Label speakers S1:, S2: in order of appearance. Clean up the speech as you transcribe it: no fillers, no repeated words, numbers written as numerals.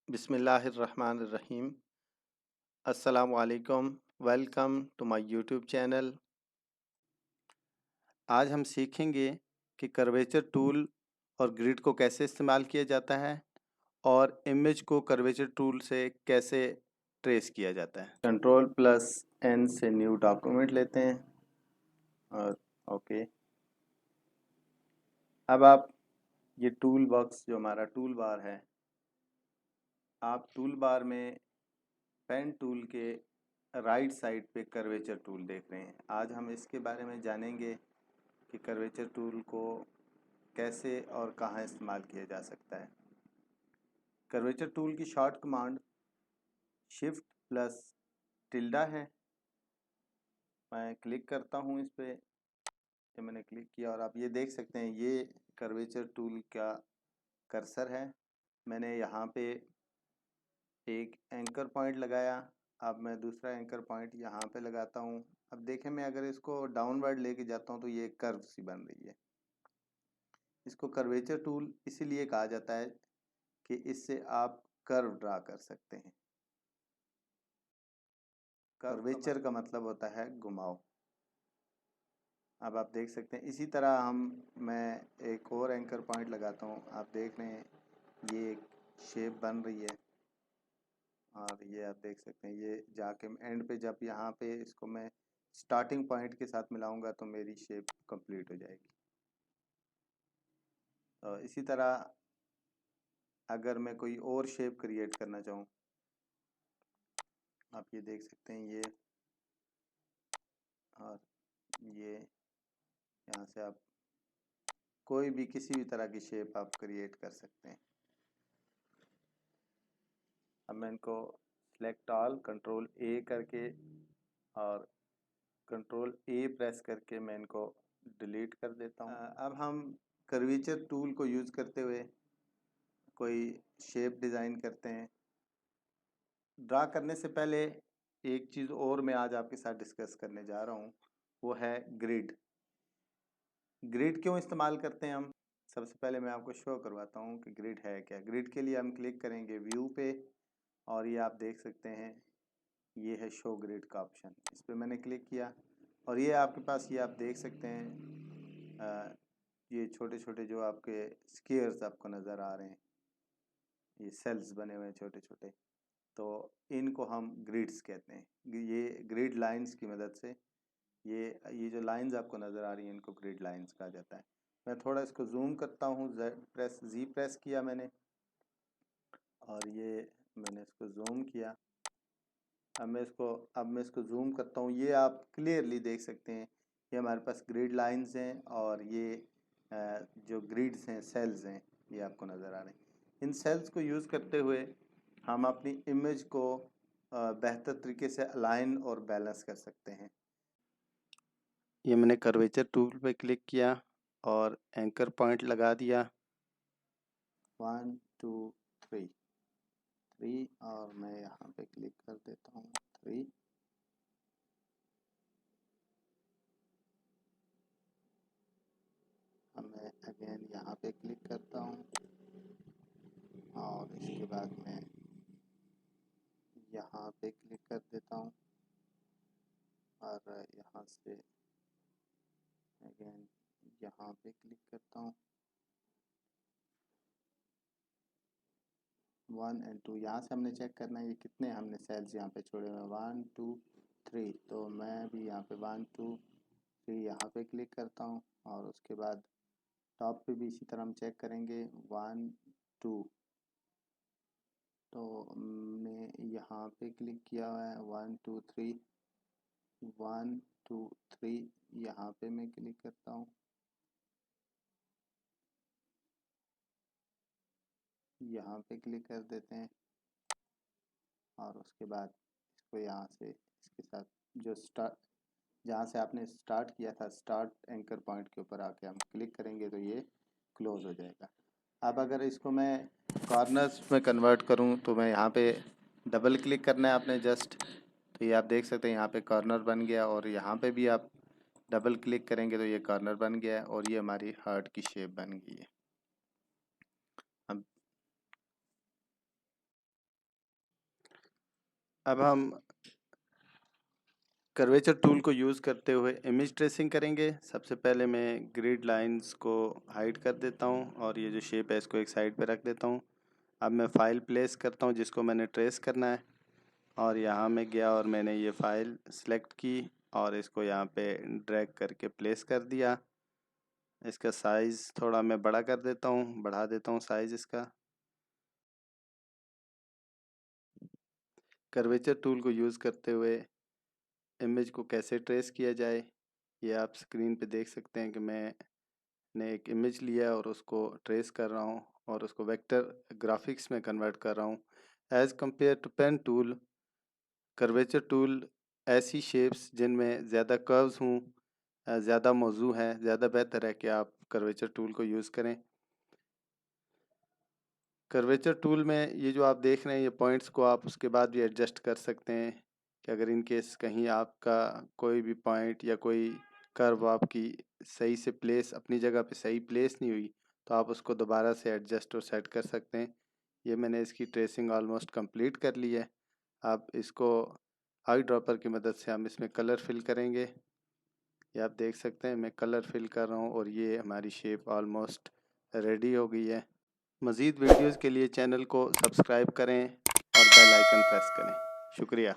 S1: बिस्मिल्लाहिर्रहमानिर्रहीम। अस्सलामु अलैकुम। Welcome to my YouTube channel. आज हम सीखेंगे कि कर्वेचर टूल और ग्रिड को कैसे इस्तेमाल किया जाता है और इमेज को कर्वेचर टूल से कैसे ट्रेस किया जाता है। कंट्रोल प्लस एन से न्यू डॉक्यूमेंट लेते हैं और ओके। अब आप ये टूल बॉक्स जो हमारा टूल बार है, आप टूल बार में पेन टूल के राइट साइड पे कर्वेचर टूल देख रहे हैं। आज हम इसके बारे में जानेंगे कि कर्वेचर टूल को कैसे और कहाँ इस्तेमाल किया जा सकता है। कर्वेचर टूल की short command shift plus tilde है। मैं क्लिक करता हूँ इस पे। ये मैंने क्लिक किया और आप ये देख सकते हैं ये कर्वेचर टूल का कर्सर है। मैंने यहाँ पे एक एंकर पॉइंट लगाया। अब मैं दूसरा एंकर पॉइंट यहाँ पे लगाता हूँ। अब देखें, मैं अगर इसको डाउनवर्ड लेके जाता हूँ तो ये कर्व सी बन रही है। इसको कर्वेचर टूल इसीलिए कहा जाता है कि इससे आप कर्व ड्रा कर सकते हैं। कर्वेचर का मतलब होता है घुमाव। अब आप देख सकते हैं इसी तरह मैं एक और एंकर पॉइंट लगाता हूँ। आप देख रहे हैं ये एक शेप बन रही है और ये आप देख सकते हैं ये जाके एंड पे, जब यहाँ पे इसको मैं स्टार्टिंग पॉइंट के साथ मिलाऊंगा तो मेरी शेप कंप्लीट हो जाएगी। तो इसी तरह अगर मैं कोई और शेप क्रिएट करना चाहूँ, आप ये देख सकते हैं ये और ये, यहाँ से आप कोई भी किसी भी तरह की शेप आप क्रिएट कर सकते हैं। अब मैं इनको सेलेक्ट ऑल कंट्रोल ए करके और कंट्रोल ए प्रेस करके मैं इनको डिलीट कर देता हूँ। अब हम कर्वेचर टूल को यूज़ करते हुए कोई शेप डिज़ाइन करते हैं। ड्रा करने से पहले एक चीज़ और मैं आज आपके साथ डिस्कस करने जा रहा हूँ, वो है ग्रिड। ग्रिड क्यों इस्तेमाल करते हैं हम? सबसे पहले मैं आपको शो करवाता हूँ कि ग्रिड है क्या। ग्रिड के लिए हम क्लिक करेंगे व्यू पे और ये आप देख सकते हैं ये है शो ग्रिड का ऑप्शन। इस पर मैंने क्लिक किया और ये आपके पास, ये आप देख सकते हैं ये छोटे छोटे जो आपके स्क्वायर्स आपको नज़र आ रहे हैं, ये सेल्स बने हुए हैं छोटे छोटे, तो इनको हम ग्रिड्स कहते हैं। ये ग्रिड लाइंस की मदद से ये जो लाइंस आपको नज़र आ रही हैं इनको ग्रिड लाइंस कहा जाता है। मैं थोड़ा इसको जूम करता हूँ, जी प्रेस किया मैंने और ये मैंने इसको जूम किया। अब मैं इसको जूम करता हूँ। ये आप क्लियरली देख सकते हैं ये हमारे पास ग्रिड लाइंस हैं और ये जो ग्रिड्स हैं, सेल्स हैं, ये आपको नज़र आ रहे हैं। इन सेल्स को यूज़ करते हुए हम अपनी इमेज को बेहतर तरीके से अलाइन और बैलेंस कर सकते हैं। ये मैंने कर्वेचर टूल पे क्लिक किया और एंकर पॉइंट लगा दिया 1 2 3 और मैं यहाँ पे क्लिक कर देता हूँ 3। अब मैं अगेन यहाँ पे क्लिक करता हूँ और इसके बाद मैं यहाँ पे क्लिक कर देता हूँ और यहाँ से अगेन यहाँ पे क्लिक करता हूँ 1 और 2। यहाँ से हमने चेक करना है ये कितने हमने सेल्स यहाँ पे छोड़े हुए हैं, 1 2 3। तो मैं भी यहाँ पे 1 2 3 यहाँ पे क्लिक करता हूँ और उसके बाद टॉप पे भी इसी तरह हम चेक करेंगे 1 2। तो मैं यहाँ पे क्लिक किया हुआ है 1 2 3 1 2 3 यहाँ पे मैं क्लिक करता हूँ, यहाँ पे क्लिक कर देते हैं और उसके बाद इसको यहाँ से इसके साथ जो स्टार्ट, जहाँ से आपने स्टार्ट किया था, स्टार्ट एंकर पॉइंट के ऊपर आके हम क्लिक करेंगे तो ये क्लोज हो जाएगा। अब अगर इसको मैं कॉर्नर्स में कन्वर्ट करूँ तो मैं यहाँ पे डबल क्लिक करना है आपने जस्ट, तो ये आप देख सकते हैं यहाँ पे कॉर्नर बन गया और यहाँ पे भी आप डबल क्लिक करेंगे तो ये कॉर्नर बन गया है और ये हमारी हार्ट की शेप बन गई है। अब अब हम कर्वेचर टूल को यूज़ करते हुए इमेज ट्रेसिंग करेंगे। सबसे पहले मैं ग्रिड लाइंस को हाइड कर देता हूँ और ये जो शेप है इसको एक साइड पे रख देता हूँ। अब मैं फ़ाइल प्लेस करता हूँ जिसको मैंने ट्रेस करना है, और यहाँ मैं गया और मैंने ये फ़ाइल सेलेक्ट की और इसको यहाँ पे ड्रैग करके प्लेस कर दिया। इसका साइज़ थोड़ा मैं बड़ा कर देता हूँ, बढ़ा देता हूँ साइज़ इसका। कर्वेचर टूल को यूज़ करते हुए इमेज को कैसे ट्रेस किया जाए, ये आप स्क्रीन पे देख सकते हैं कि मैंने एक इमेज लिया और उसको ट्रेस कर रहा हूँ और उसको वेक्टर ग्राफिक्स में कन्वर्ट कर रहा हूँ। As compare to pen tool, curvature tool ऐसी शेप्स जिनमें ज़्यादा कर्व्स हों, ज़्यादा मौजू हैं, ज़्यादा बेहतर है कि आप कर्वेचर टूल को यूज़ करें। कर्वेचर टूल में ये जो आप देख रहे हैं ये पॉइंट्स को आप उसके बाद भी एडजस्ट कर सकते हैं कि अगर इन केस कहीं आपका कोई भी पॉइंट या कोई कर्व आपकी सही से प्लेस अपनी जगह पे सही प्लेस नहीं हुई तो आप उसको दोबारा से एडजस्ट और सेट कर सकते हैं। ये मैंने इसकी ट्रेसिंग ऑलमोस्ट कंप्लीट कर ली है। आप इसको आई ड्रॉपर की मदद से हम इसमें कलर फिल करेंगे। ये आप देख सकते हैं मैं कलर फिल कर रहा हूँ और ये हमारी शेप ऑलमोस्ट रेडी हो गई है। मज़ीद वीडियोज़ के लिए चैनल को सब्सक्राइब करें और बेल आइकन प्रेस करें। शुक्रिया।